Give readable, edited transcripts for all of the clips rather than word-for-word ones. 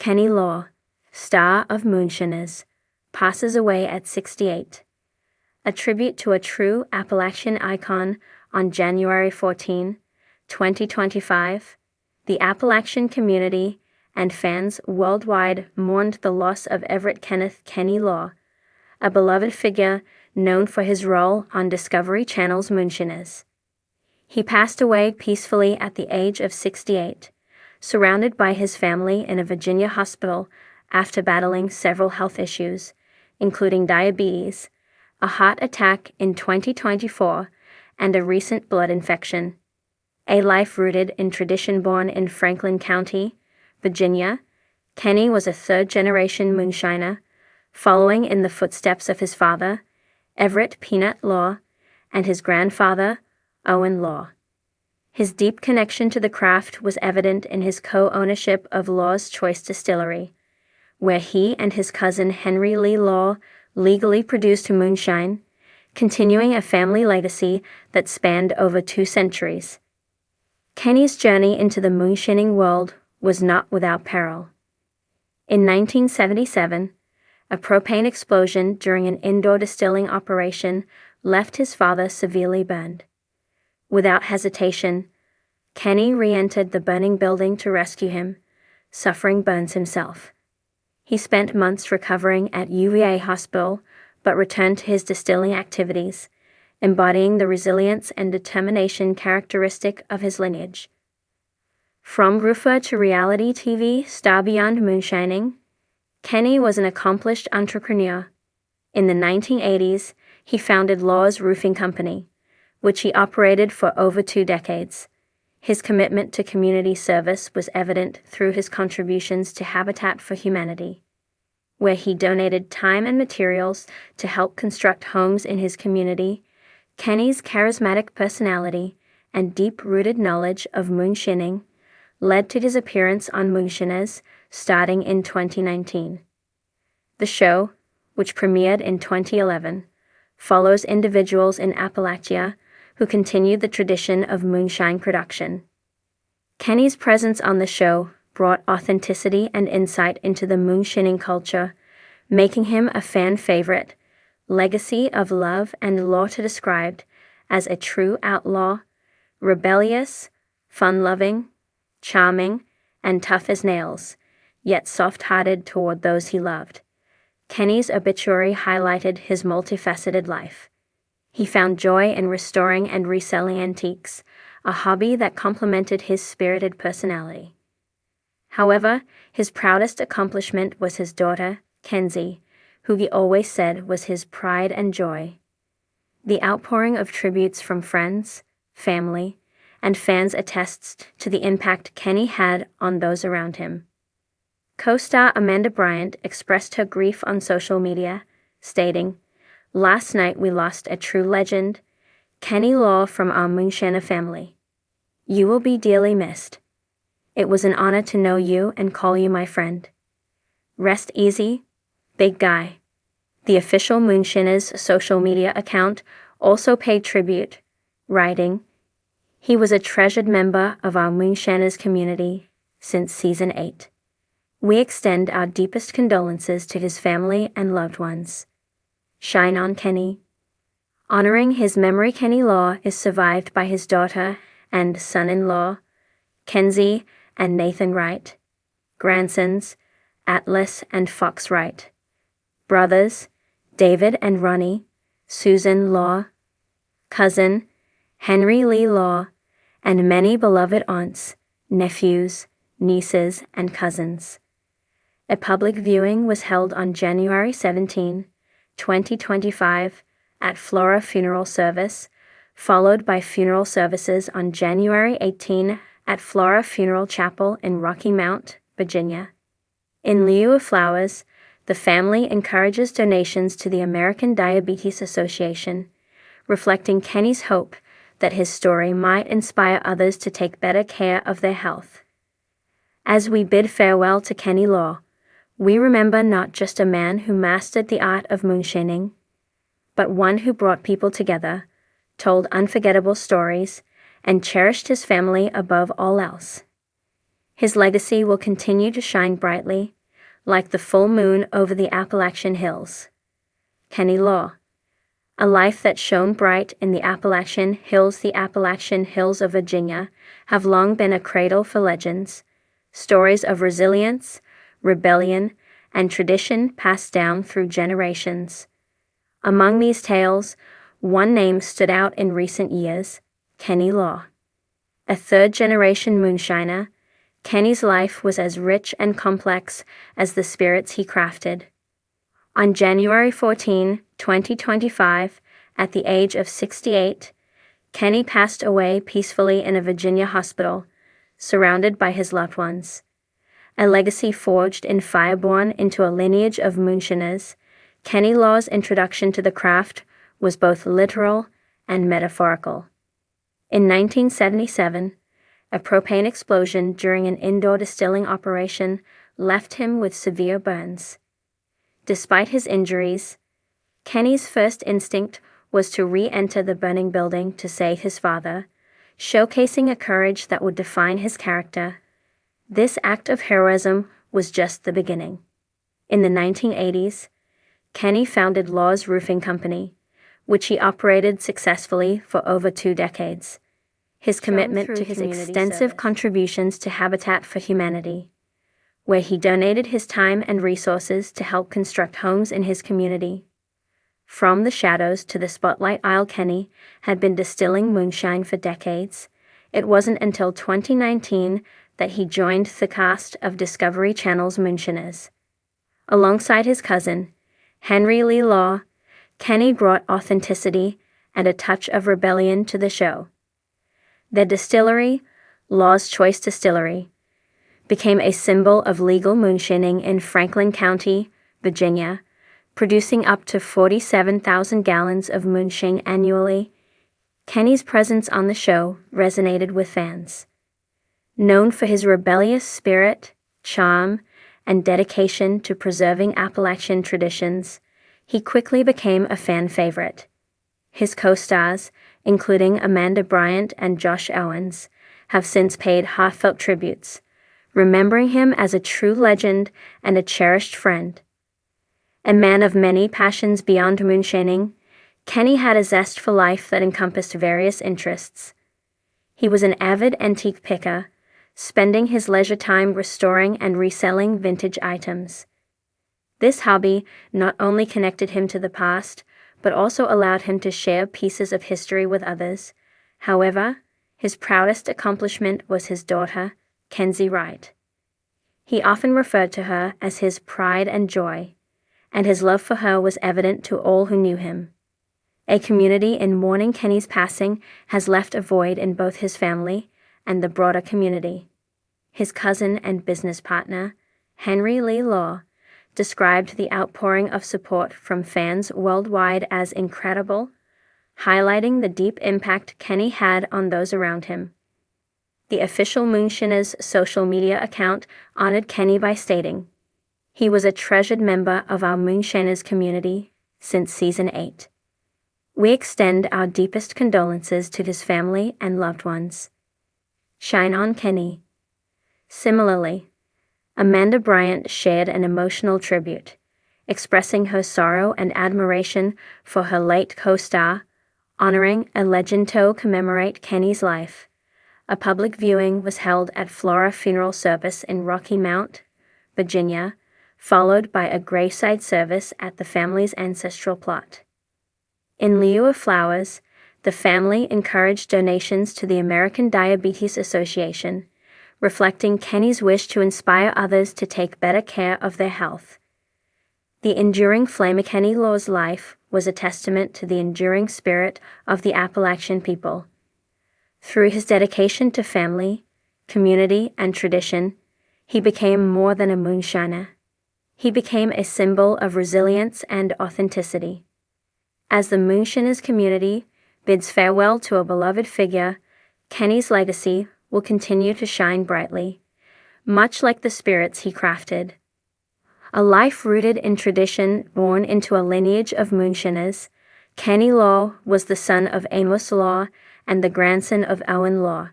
Kenny Law, star of Moonshiners, passes away at 68. A tribute to a true Appalachian icon on January 14, 2025, the Appalachian community and fans worldwide mourned the loss of Everett Kenneth Kenny Law, a beloved figure known for his role on Discovery Channel's Moonshiners. He passed away peacefully at the age of 68, surrounded by his family in a Virginia hospital after battling several health issues, including diabetes, a heart attack in 2024, and a recent blood infection. A life rooted in tradition. Born in Franklin County, Virginia, Kenny was a third-generation moonshiner, following in the footsteps of his father, Everett Peanut Law, and his grandfather, Owen Law. His deep connection to the craft was evident in his co-ownership of Law's Choice Distillery, where he and his cousin Henry Lee Law legally produced moonshine, continuing a family legacy that spanned over 2 centuries. Kenny's journey into the moonshining world was not without peril. In 1977, a propane explosion during an indoor distilling operation left his father severely burned. Without hesitation, Kenny re-entered the burning building to rescue him, suffering burns himself. He spent months recovering at UVA Hospital, but returned to his distilling activities, embodying the resilience and determination characteristic of his lineage. From roofer to reality TV star beyond moonshining, Kenny was an accomplished entrepreneur. In the 1980s, he founded Law's Roofing Company, which he operated for over 2 decades. His commitment to community service was evident through his contributions to Habitat for Humanity, where he donated time and materials to help construct homes in his community. Kenny's charismatic personality and deep-rooted knowledge of moonshining led to his appearance on Moonshiners starting in 2019. The show, which premiered in 2011, follows individuals in Appalachia who continued the tradition of moonshine production. Kenny's presence on the show brought authenticity and insight into the moonshining culture, making him a fan favorite, legacy of love and law to described as a true outlaw, rebellious, fun-loving, charming, and tough as nails, yet soft-hearted toward those he loved. Kenny's obituary highlighted his multifaceted life. He found joy in restoring and reselling antiques, a hobby that complemented his spirited personality. However, his proudest accomplishment was his daughter, Kenzie, who he always said was his pride and joy. The outpouring of tributes from friends, family, and fans attests to the impact Kenny had on those around him. Co-star Amanda Bryant expressed her grief on social media, stating, "Last night we lost a true legend, Kenny Law from our Moonshiner family. You will be dearly missed. It was an honor to know you and call you my friend. Rest easy, big guy." The official Moonshiners social media account also paid tribute, writing, "He was a treasured member of our Moonshiners community since season 8. We extend our deepest condolences to his family and loved ones. Shine on, Kenny." Honoring his memory, Kenny Law is survived by his daughter and son-in-law, Kenzie and Nathan Wright, grandsons, Atlas and Fox Wright, brothers, David and Ronnie, Susan Law, cousin, Henry Lee Law, and many beloved aunts, nephews, nieces, and cousins. A public viewing was held on January 17, 2025, at Flora Funeral Service, followed by funeral services on January 18 at Flora Funeral Chapel in Rocky Mount, Virginia. In lieu of flowers, the family encourages donations to the American Diabetes Association, reflecting Kenny's hope that his story might inspire others to take better care of their health. As we bid farewell to Kenny Law, we remember not just a man who mastered the art of moonshining, but one who brought people together, told unforgettable stories, and cherished his family above all else. His legacy will continue to shine brightly, like the full moon over the Appalachian Hills. Kenny Law. A life that shone bright in the Appalachian Hills. The Appalachian Hills of Virginia have long been a cradle for legends, stories of resilience, rebellion, and tradition passed down through generations. Among these tales, one name stood out in recent years: Kenny Law. A third-generation moonshiner, Kenny's life was as rich and complex as the spirits he crafted. On January 14, 2025, at the age of 68, Kenny passed away peacefully in a Virginia hospital, surrounded by his loved ones. A legacy forged in fire born into a lineage of Moonshiners, Kenny Law's introduction to the craft was both literal and metaphorical. In 1977, a propane explosion during an indoor distilling operation left him with severe burns. Despite his injuries, Kenny's first instinct was to re-enter the burning building to save his father, showcasing a courage that would define his character. This act of heroism was just the beginning. In the 1980s, Kenny founded Law's Roofing Company, which he operated successfully for over 2 decades. His commitment to his extensive contributions to Habitat for Humanity, where he donated his time and resources to help construct homes in his community. From the shadows to the spotlight, Kenny had been distilling moonshine for decades. It wasn't until 2019 that he joined the cast of Discovery Channel's Moonshiners. Alongside his cousin, Henry Lee Law, Kenny brought authenticity and a touch of rebellion to the show. Their distillery, Law's Choice Distillery, became a symbol of legal moonshining in Franklin County, Virginia, producing up to 47,000 gallons of moonshine annually. Kenny's presence on the show resonated with fans. Known for his rebellious spirit, charm, and dedication to preserving Appalachian traditions, he quickly became a fan favorite. His co-stars, including Amanda Bryant and Josh Owens, have since paid heartfelt tributes, remembering him as a true legend and a cherished friend. A man of many passions beyond moonshining, Kenny had a zest for life that encompassed various interests. He was an avid antique picker, spending his leisure time restoring and reselling vintage items. This hobby not only connected him to the past, but also allowed him to share pieces of history with others. However, his proudest accomplishment was his daughter, Kenzie Wright. He often referred to her as his pride and joy, and his love for her was evident to all who knew him. A community in mourning Kenny's passing has left a void in both his family and the broader community. His cousin and business partner, Henry Lee Law, described the outpouring of support from fans worldwide as incredible, highlighting the deep impact Kenny had on those around him. The official Moonshiners social media account honored Kenny by stating, "He was a treasured member of our Moonshiners community since Season 8. We extend our deepest condolences to his family and loved ones. Shine on, Kenny." Similarly, Amanda Bryant shared an emotional tribute, expressing her sorrow and admiration for her late co-star, honoring a legend to commemorate Kenny's life. A public viewing was held at Flora Funeral Service in Rocky Mount, Virginia, followed by a graveside service at the family's ancestral plot. In lieu of flowers, the family encouraged donations to the American Diabetes Association, reflecting Kenny's wish to inspire others to take better care of their health. The enduring flame of Kenny Law's life was a testament to the enduring spirit of the Appalachian people. Through his dedication to family, community, and tradition, he became more than a moonshiner. He became a symbol of resilience and authenticity. As the Moonshiners community bids farewell to a beloved figure, Kenny's legacy will continue to shine brightly, much like the spirits he crafted. A life rooted in tradition, born into a lineage of Moonshiners, Kenny Law was the son of Amos Law and the grandson of Owen Law,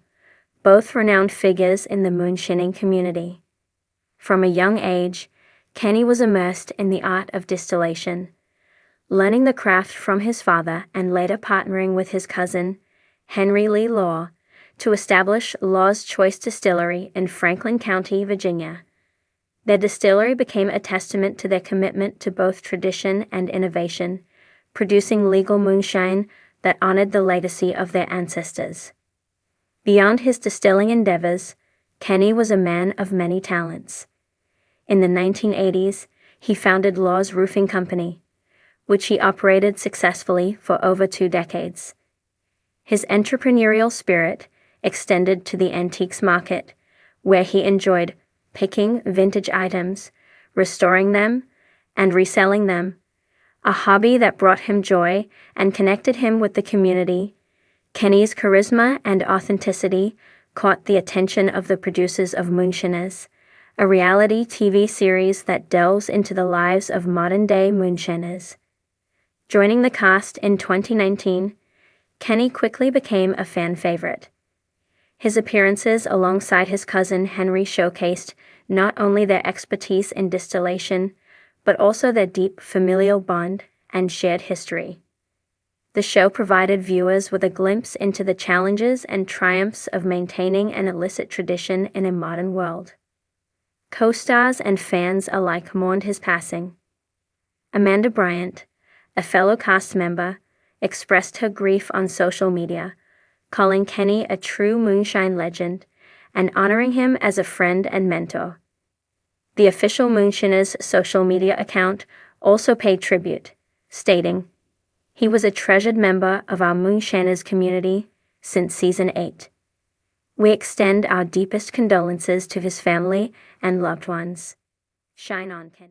both renowned figures in the moonshining community. From a young age, Kenny was immersed in the art of distillation, learning the craft from his father and later partnering with his cousin, Henry Lee Law, to establish Law's Choice Distillery in Franklin County, Virginia. Their distillery became a testament to their commitment to both tradition and innovation, producing legal moonshine that honored the legacy of their ancestors. Beyond his distilling endeavors, Kenny was a man of many talents. In the 1980s, he founded Law's Roofing Company, which he operated successfully for over 2 decades. His entrepreneurial spirit extended to the antiques market, where he enjoyed picking vintage items, restoring them, and reselling them, a hobby that brought him joy and connected him with the community. Kenny's charisma and authenticity caught the attention of the producers of Moonshiners, a reality TV series that delves into the lives of modern-day moonshiners. Joining the cast in 2019, Kenny quickly became a fan favorite. His appearances alongside his cousin Henry showcased not only their expertise in distillation, but also their deep familial bond and shared history. The show provided viewers with a glimpse into the challenges and triumphs of maintaining an illicit tradition in a modern world. Co-stars and fans alike mourned his passing. Amanda Bryant, a fellow cast member, expressed her grief on social media, calling Kenny a true moonshine legend and honoring him as a friend and mentor. The official Moonshiners social media account also paid tribute, stating, "He was a treasured member of our Moonshiners community since Season 8. We extend our deepest condolences to his family and loved ones. Shine on, Kenny."